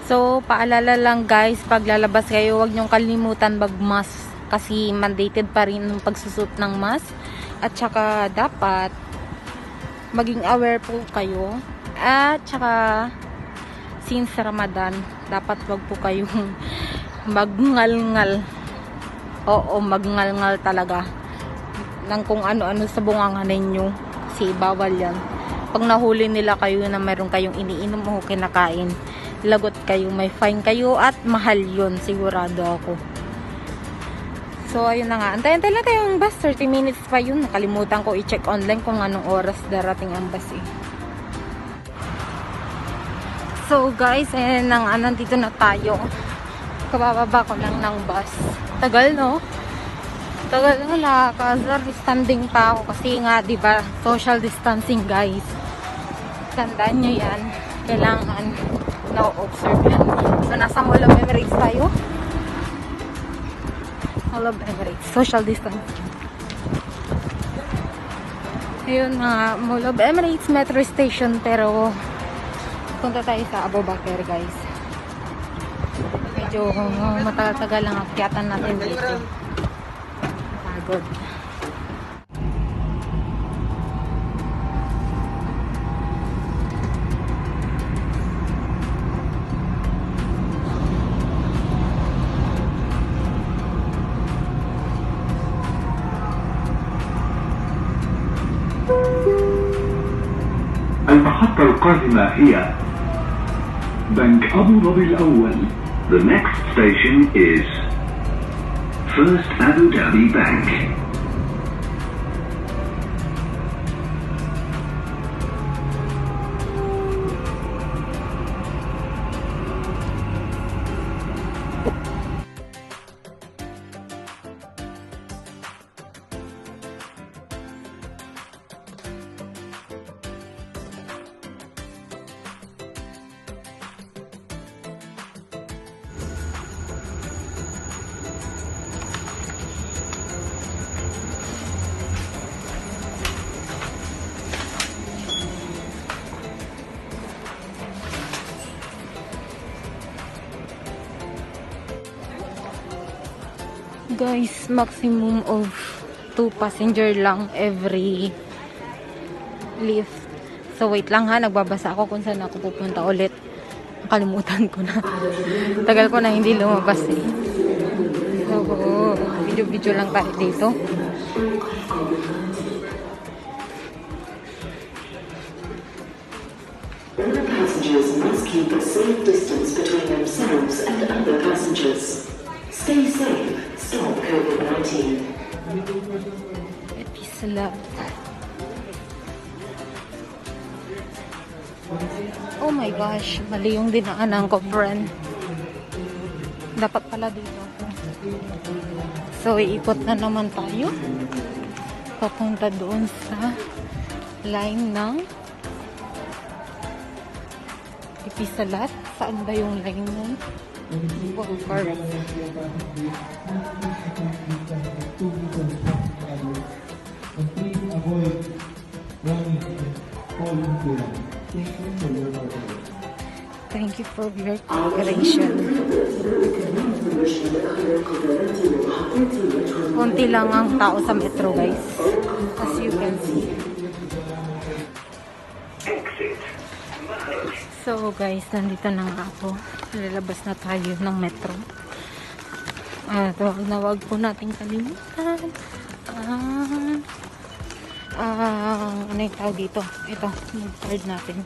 So, paalala lang guys, pag lalabas kayo, huwag niyong kalimutan mag-mask kasi mandated pa rin yung pagsusot ng mask. At saka dapat maging aware po kayo. At saka since Ramadan, dapat wag po kayong magngal-ngal. Oo, magngal-ngal talaga ng kung ano-ano sa bunganga ninyo. Kasi bawal yan. Pag nahuli nila kayo na mayroon kayong iniinom o kinakain, lagot kayo, may fine kayo at mahal yun, sigurado ako. So, ayun na nga. Antay-antay lang tayong bus. 30 minutes pa yun. Nakalimutan ko i-check online kung anong oras darating ang bus eh. So, guys, ayun na nga. Nandito na tayo. Kabababa ko lang ng bus. Tagal, no? Tagal na. Nakakazar. Standing pa ako. Kasi nga, diba, social distancing, guys. Tandaan nyo yan. Kailangan na-observe yan. So, nasa Mall of Emirates tayo. Mall of Emirates. Social distancing. Ayun na, Mall of Emirates Metro Station. Pero, punta tayo sa Abu Bakr, guys. Medyo matagal-tagal lang akyatan natin dito. Pagod. المحطة القادمة هي بنك أبو ظبي الأول. The next station is First Abu Dhabi Bank. Guys, maximum of 2 passenger lang every lift. So, wait lang ha. Nagbabasa ako kung saan ako pupunta ulit. Nakalimutan ko na. Tagal ko na hindi lumabas eh. So, video-video lang tayo dito. Other passengers must keep a safe distance between themselves and other passengers. Stay safe. Stop COVID-19. Peace love. Oh my gosh, mali yung dinaanan ko, friend. Dapat pala dito. So, iikot na naman tayo. Papunta doon sa line ng Ipisalat. Saan ba yung line nun? Walker. Thank you for your cooperation. Konti lang ang tao sa metro, guys. As you can see. So, guys, nandito na nga ako. Lalabas na tayo ng metro. Wag po natin kalimutan. Ano yung tawag dito? Ito, yung card natin.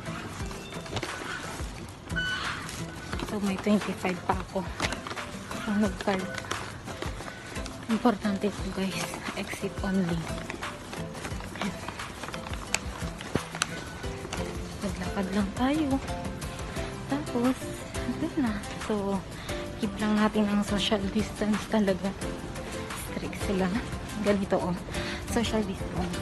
So, may 25 pa ako. Ang nag-card. Importante ito, guys. Exit only. Maglakad lang tayo. Tapos, ito na. So, keep lang natin ang social distance talaga. Strict sila. Ganito, oh. Social distance.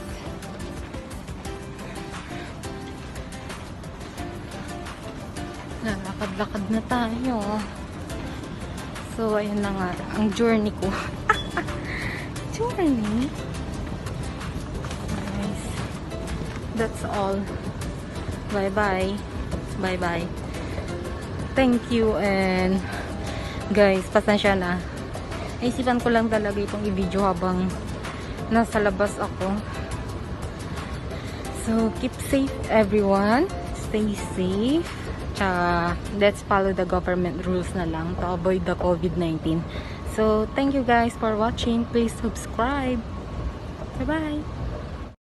Lalakad-lakad na tayo. So, ayun na nga. Ang journey ko. Journey? Nice. That's all. Bye-bye. Bye-bye. thank you, and guys, pasensya na. Naisipan ko lang talaga itong i-video habang nasa labas ako. So, keep safe everyone. Stay safe. Tsaka, let's follow the government rules na lang to avoid the COVID-19. So, thank you guys for watching. Please subscribe. Bye-bye.